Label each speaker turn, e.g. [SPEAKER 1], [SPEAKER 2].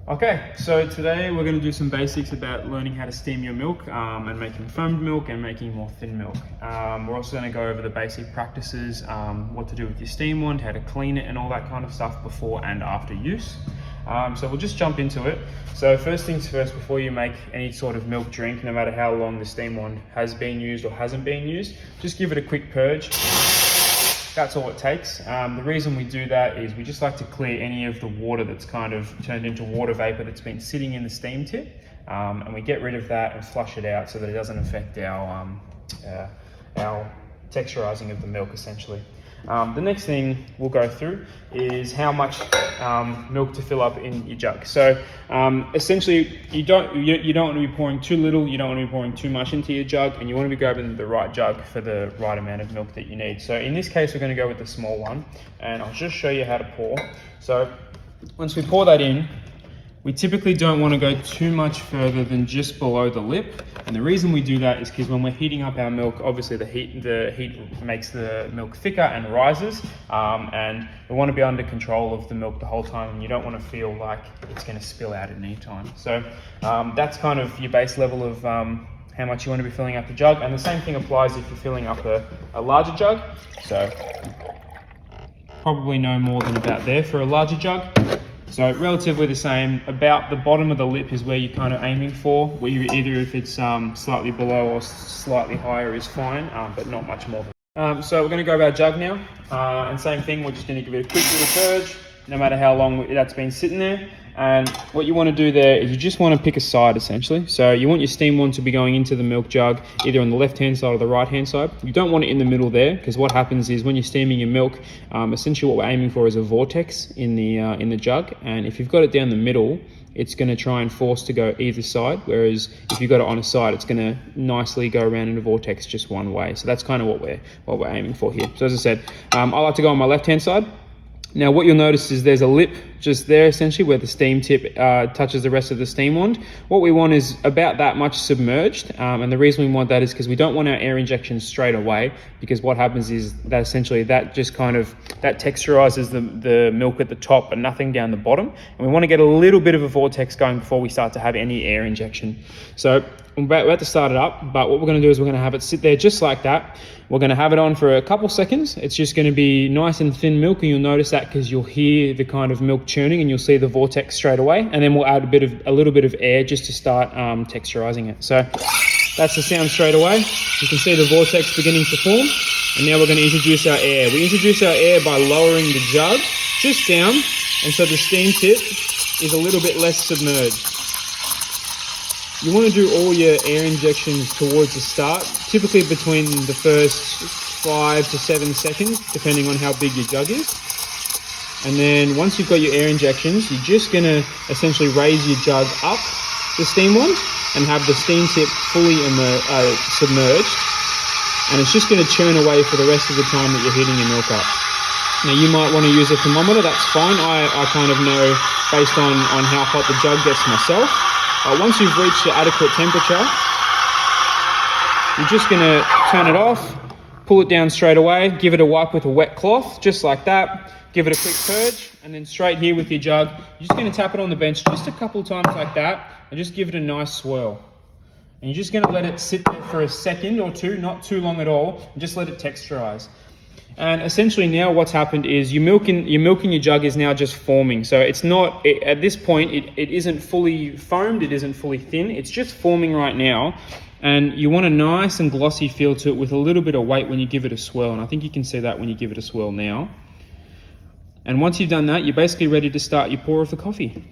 [SPEAKER 1] Okay, so today we're going to do some basics about learning how to steam your milk and making foamed milk and making more thin milk. We're also going to go over the basic practices, what to do with your steam wand, how to clean it and all that kind of stuff before and after use. So we'll just jump into it. So first things first, before you make any sort of milk drink, no matter how long the steam wand has been used or hasn't been used, just give it a quick purge. That's all it takes. The reason we do that is we just like to clear any of the water that's kind of turned into water vapor that's been sitting in the steam tip, and we get rid of that and flush it out so that it doesn't affect our texturizing of the milk essentially. The next thing we'll go through is how much milk to fill up in your jug. So essentially you don't want to be pouring too little, you don't want to be pouring too much into your jug, and you want to be grabbing the right jug for the right amount of milk that you need. So in this case we're going to go with the small one, and I'll just show you how to pour. So once we pour that in, we typically don't want to go too much further than just below the lip. And the reason we do that is because when we're heating up our milk, obviously the heat makes the milk thicker and rises, and we want to be under control of the milk the whole time, and you don't want to feel like it's going to spill out at any time. So that's kind of your base level of how much you want to be filling up the jug. And the same thing applies if you're filling up a larger jug. So probably no more than about there for a larger jug. So relatively the same. About the bottom of the lip is where you're kind of aiming for, where either if it's slightly below or slightly higher is fine, but not much more. So we're going to grab our jug now, and same thing, we're just going to give it a quick little purge, no matter how long that's been sitting there. And what you want to do there is you just want to pick a side essentially. So you want your steam wand to be going into the milk jug, either on the left hand side or the right hand side. You don't want it in the middle there, because what happens is when you're steaming your milk, essentially what we're aiming for is a vortex in the jug. And if you've got it down the middle, it's going to try and force to go either side, whereas if you've got it on a side, it's going to nicely go around in a vortex just one way. So that's kind of what we're aiming for here. So as I said, I like to go on my left hand side. Now what you'll notice is there's a lip just there essentially where the steam tip touches the rest of the steam wand. What we want is about that much submerged, and the reason we want that is because we don't want our air injections straight away, because what happens is that essentially that just kind of texturizes the milk at the top but nothing down the bottom, and we want to get a little bit of a vortex going before we start to have any air injection. So we're about to start it up, but what we're going to do is we're going to have it sit there just like that. We're going to have it on for a couple seconds. It's just going to be nice and thin milk, and you'll notice that because you'll hear the kind of milk churning and you'll see the vortex straight away. And then we'll add a little bit of air just to start texturizing it. So that's the sound straight away. You can see the vortex beginning to form. And now we're going to introduce our air. We introduce our air by lowering the jug just down, and so the steam tip is a little bit less submerged. You want to do all your air injections towards the start, typically between the first 5 to 7 seconds, depending on how big your jug is. And then once you've got your air injections, you're just going to essentially raise your jug up the steam wand and have the steam tip fully submerged. And it's just going to churn away for the rest of the time that you're heating your milk up. Now you might want to use a thermometer, that's fine. I kind of know based on how hot the jug gets myself. Once you've reached your adequate temperature, you're just going to turn it off, pull it down straight away, give it a wipe with a wet cloth, just like that. Give it a quick purge, and then straight here with your jug, you're just going to tap it on the bench just a couple times like that, and just give it a nice swirl. And you're just going to let it sit there for a second or two, not too long at all, and just let it texturize. And essentially now what's happened is your milk in your jug is now just forming. So it's not, at this point, it isn't fully foamed, it isn't fully thin, it's just forming right now. And you want a nice and glossy feel to it with a little bit of weight when you give it a swirl. And I think you can see that when you give it a swirl now. And once you've done that, you're basically ready to start your pour of the coffee.